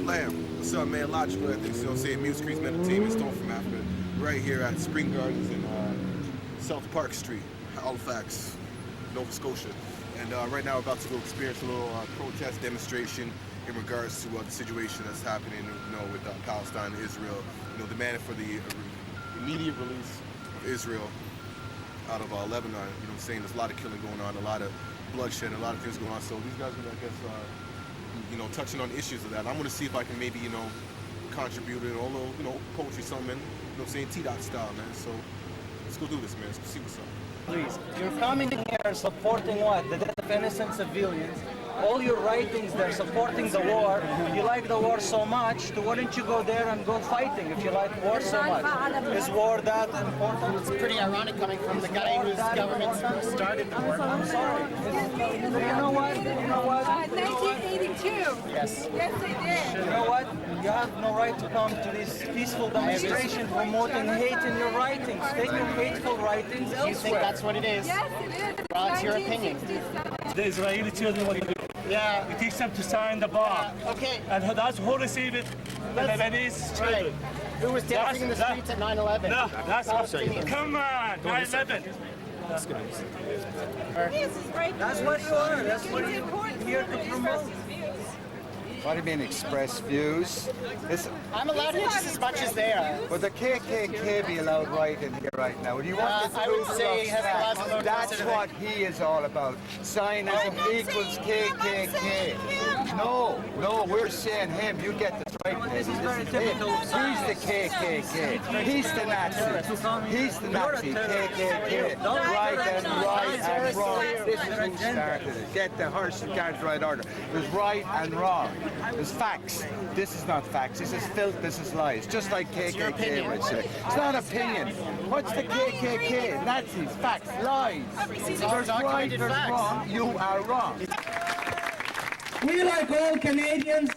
Lamb. What's up, man? Logical Ethics, you know what I'm saying? Music Creeds Entertainment, Stone from Africa. Right here at Spring Gardens in South Park Street, Halifax, Nova Scotia. And right now we're about to go experience a little protest demonstration in regards to the situation that's happening, with Palestine and Israel. Demanding for the immediate release of Israel out of Lebanon. You know what I'm saying? There's a lot of killing going on, a lot of bloodshed, a lot of things going on. So these guys are, I guess, touching on issues of that. I'm going to see if I can maybe, contribute a little, poetry, something, saying T-Dot style, man. So let's go do this, man. Let's see what's up. Please, you're coming here supporting what? The death of innocent civilians. All your writings, they're supporting the war. You like the war so much, why don't you go there and go fighting if you like war so much? Is war that important? It's pretty ironic coming from the guy whose government started the war. I'm sorry. You know what? 1982. Yes. Yes, they did. You know what? You have no right to come to this peaceful demonstration promoting hate in your writings. Take your hateful writings elsewhere. You think that's what it is? Yes, it is. Well, it's your opinion. The Israeli children, what do you do? Yeah. We teach them to sign the bar. Okay. And that's who receive it. The Lebanese children. Who was dancing in the streets at 9/11? No, that's Palestinians. come on, 9/11. This is right. That's what you are. That's what you're here to promote. What do you mean express views? Listen, I'm allowed to just as much as they are. would the KKK be allowed right in here right now? Do you want the I would truth say of Hezbollah's facts? allowed to That's consider what he is all about. Zionism equals KKK. No, we're saying him. You get this right. This is very typical of He's the KKK. He's the Nazi. He's the Nazi. KKK. Right and wrong. This is who started it. Get the horse and carriage right order. There's right and wrong. There's facts. This is not facts. This is filth. This is lies. Just like KKK would say. It's not opinion. What's the KKK? Nazis. Facts. Lies. There's right. There's wrong. You are wrong. We, like all Canadians,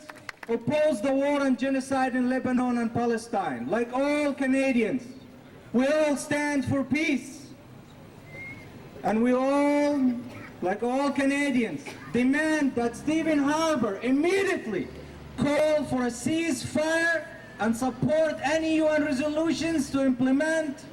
oppose the war and genocide in Lebanon and Palestine. Like all Canadians, we all stand for peace. And we all, like all Canadians, demand that Stephen Harper immediately call for a ceasefire and support any UN resolutions to implement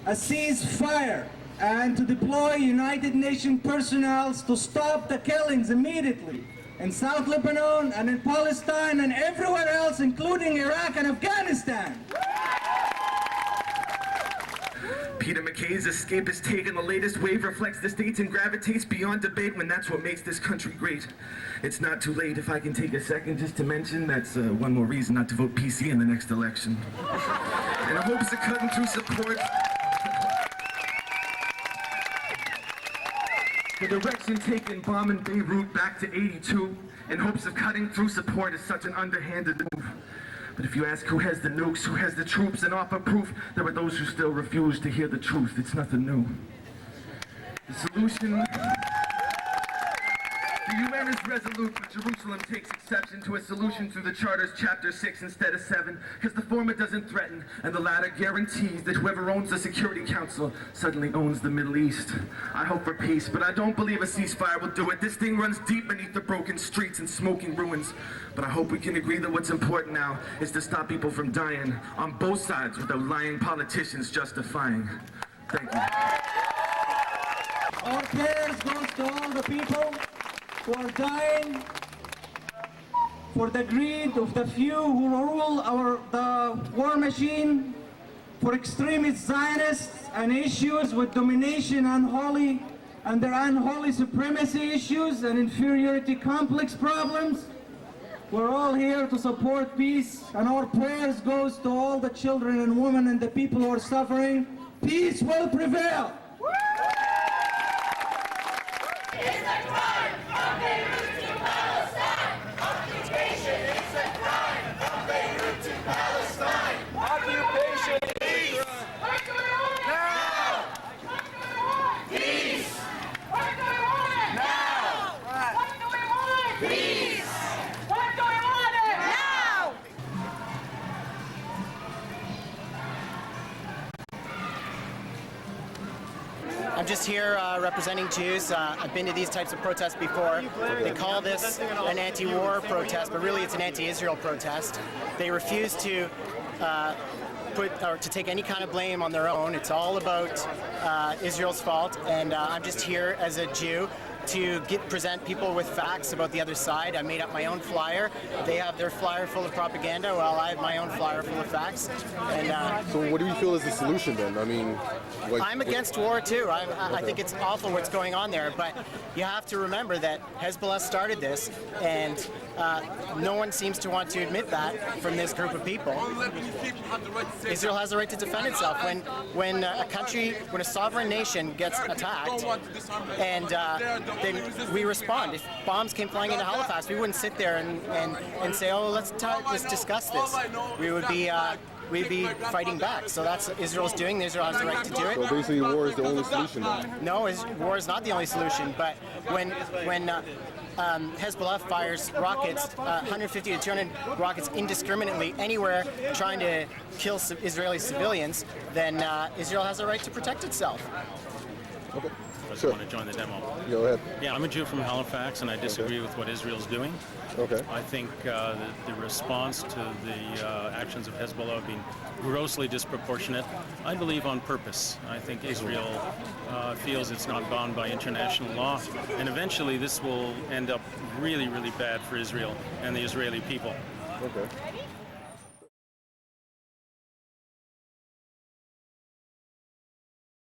a ceasefire and to deploy United Nations personnel to stop the killings immediately in South Lebanon and in Palestine and everywhere else, including Iraq and Afghanistan. Peter McKay's escapist take on the latest wave reflects the states and gravitates beyond debate when that's what makes this country great. It's not too late if I can take a second just to mention that's one more reason not to vote PC in the next election. In hopes of cutting through support the direction taken bombing Beirut back to 82 in hopes of cutting through support is such an underhanded move. But if you ask who has the nukes, who has the troops, and offer proof, there are those who still refuse to hear the truth. It's nothing new. The solution... The UN is resolute, but Jerusalem takes exception to a solution through the Charter's Chapter 6 instead of 7, because the former doesn't threaten, and the latter guarantees that whoever owns the Security Council suddenly owns the Middle East. I hope for peace, but I don't believe a ceasefire will do it. This thing runs deep beneath the broken streets and smoking ruins. But I hope we can agree that what's important now is to stop people from dying on both sides without lying politicians justifying. Thank you. Our prayers goes to all the people who are dying for the greed of the few who rule the war machine, for extremist Zionists and issues with domination and their unholy supremacy issues and inferiority complex problems. We're all here to support peace, and our prayers goes to all the children and women and the people who are suffering. Peace will prevail. I'm just here representing Jews. I've been to these types of protests before. They call this an anti-war protest, but really it's an anti-Israel protest. They refuse to to take any kind of blame on their own. It's all about Israel's fault, and I'm just here as a Jew to present people with facts about the other side. I made up my own flyer. They have their flyer full of propaganda, while I have my own flyer full of facts. And so what do you feel is the solution then? I mean, like, I'm against war too. I think it's awful what's going on there, but you have to remember that Hezbollah started this, and no one seems to want to admit that from this group of people. Israel has a right to defend itself. When a sovereign nation gets attacked, and then we respond. If bombs came flying into Halifax, we wouldn't sit there and say, oh, let's discuss this. We'd be fighting back. So that's what Israel's doing. Israel has the right to do it. So basically war is the only solution then? No, war is not the only solution, but when Hezbollah fires rockets, 150 to 200 rockets indiscriminately anywhere trying to kill Israeli civilians, then Israel has a right to protect itself. Okay. I want to join the demo. Go ahead. Yeah, I'm a Jew from Halifax, and I disagree with what Israel's doing. Okay. I think the response to the actions of Hezbollah have been grossly disproportionate. I believe on purpose. I think Israel feels it's not bound by international law, and eventually this will end up really, really bad for Israel and the Israeli people. Okay.